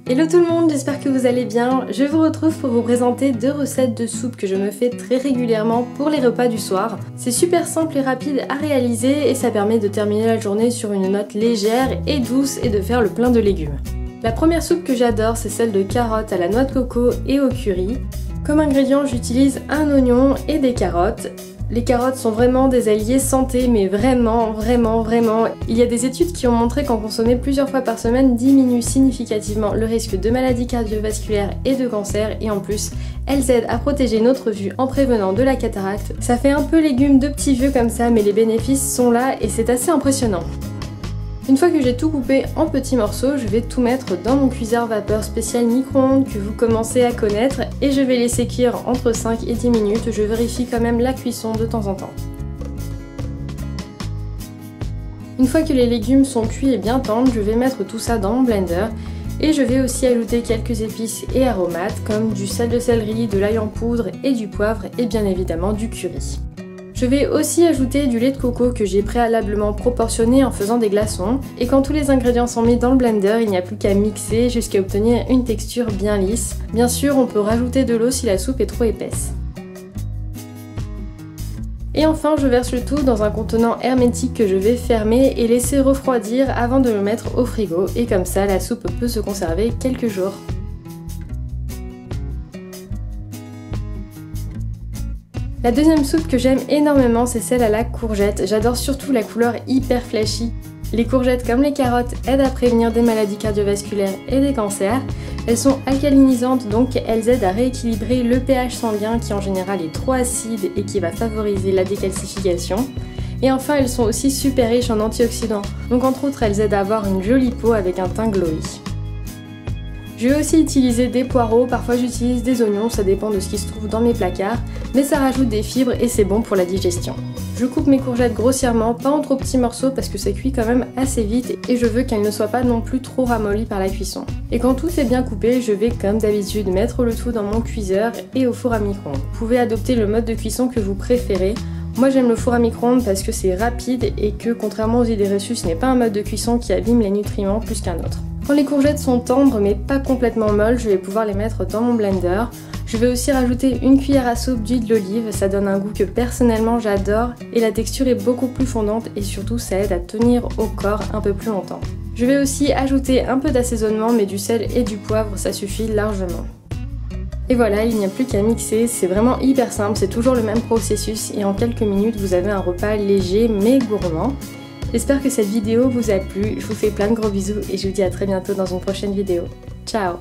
Hello tout le monde, j'espère que vous allez bien. Je vous retrouve pour vous présenter 2 recettes de soupe que je me fais très régulièrement pour les repas du soir. C'est super simple et rapide à réaliser et ça permet de terminer la journée sur une note légère et douce et de faire le plein de légumes. La première soupe que j'adore, c'est celle de carottes à la noix de coco et au curry. Comme ingrédient, j'utilise un oignon et des carottes. Les carottes sont vraiment des alliés santé, mais vraiment. Il y a des études qui ont montré qu'en consommer plusieurs fois par semaine diminue significativement le risque de maladies cardiovasculaires et de cancer, et en plus, elles aident à protéger notre vue en prévenant de la cataracte. Ça fait un peu légumes de petits vieux comme ça, mais les bénéfices sont là et c'est assez impressionnant. Une fois que j'ai tout coupé en petits morceaux, je vais tout mettre dans mon cuiseur vapeur spécial micro-ondes que vous commencez à connaître et je vais laisser cuire entre 5 et 10 minutes. Je vérifie quand même la cuisson de temps en temps. Une fois que les légumes sont cuits et bien tendres, je vais mettre tout ça dans mon blender et je vais aussi ajouter quelques épices et aromates comme du sel de céleri, de l'ail en poudre et du poivre et bien évidemment du curry. Je vais aussi ajouter du lait de coco que j'ai préalablement proportionné en faisant des glaçons. Et quand tous les ingrédients sont mis dans le blender, il n'y a plus qu'à mixer jusqu'à obtenir une texture bien lisse. Bien sûr, on peut rajouter de l'eau si la soupe est trop épaisse. Et enfin, je verse le tout dans un contenant hermétique que je vais fermer et laisser refroidir avant de le mettre au frigo. Et comme ça, la soupe peut se conserver quelques jours. La deuxième soupe que j'aime énormément, c'est celle à la courgette. J'adore surtout la couleur hyper flashy. Les courgettes comme les carottes aident à prévenir des maladies cardiovasculaires et des cancers. Elles sont alcalinisantes, donc elles aident à rééquilibrer le pH sanguin qui en général est trop acide et qui va favoriser la décalcification. Et enfin, elles sont aussi super riches en antioxydants. Donc entre autres, elles aident à avoir une jolie peau avec un teint glowy. Je vais aussi utiliser des poireaux, parfois j'utilise des oignons, ça dépend de ce qui se trouve dans mes placards, mais ça rajoute des fibres et c'est bon pour la digestion. Je coupe mes courgettes grossièrement, pas en trop petits morceaux parce que ça cuit quand même assez vite et je veux qu'elles ne soient pas non plus trop ramollies par la cuisson. Et quand tout est bien coupé, je vais comme d'habitude mettre le tout dans mon cuiseur et au four à micro-ondes. Vous pouvez adopter le mode de cuisson que vous préférez. Moi j'aime le four à micro-ondes parce que c'est rapide et que contrairement aux idées reçues, ce n'est pas un mode de cuisson qui abîme les nutriments plus qu'un autre. Quand les courgettes sont tendres mais pas complètement molles, je vais pouvoir les mettre dans mon blender. Je vais aussi rajouter une cuillère à soupe d'huile d'olive, ça donne un goût que personnellement j'adore et la texture est beaucoup plus fondante et surtout ça aide à tenir au corps un peu plus longtemps. Je vais aussi ajouter un peu d'assaisonnement mais du sel et du poivre, ça suffit largement. Et voilà, il n'y a plus qu'à mixer, c'est vraiment hyper simple, c'est toujours le même processus et en quelques minutes vous avez un repas léger mais gourmand. J'espère que cette vidéo vous a plu, je vous fais plein de gros bisous et je vous dis à très bientôt dans une prochaine vidéo. Ciao!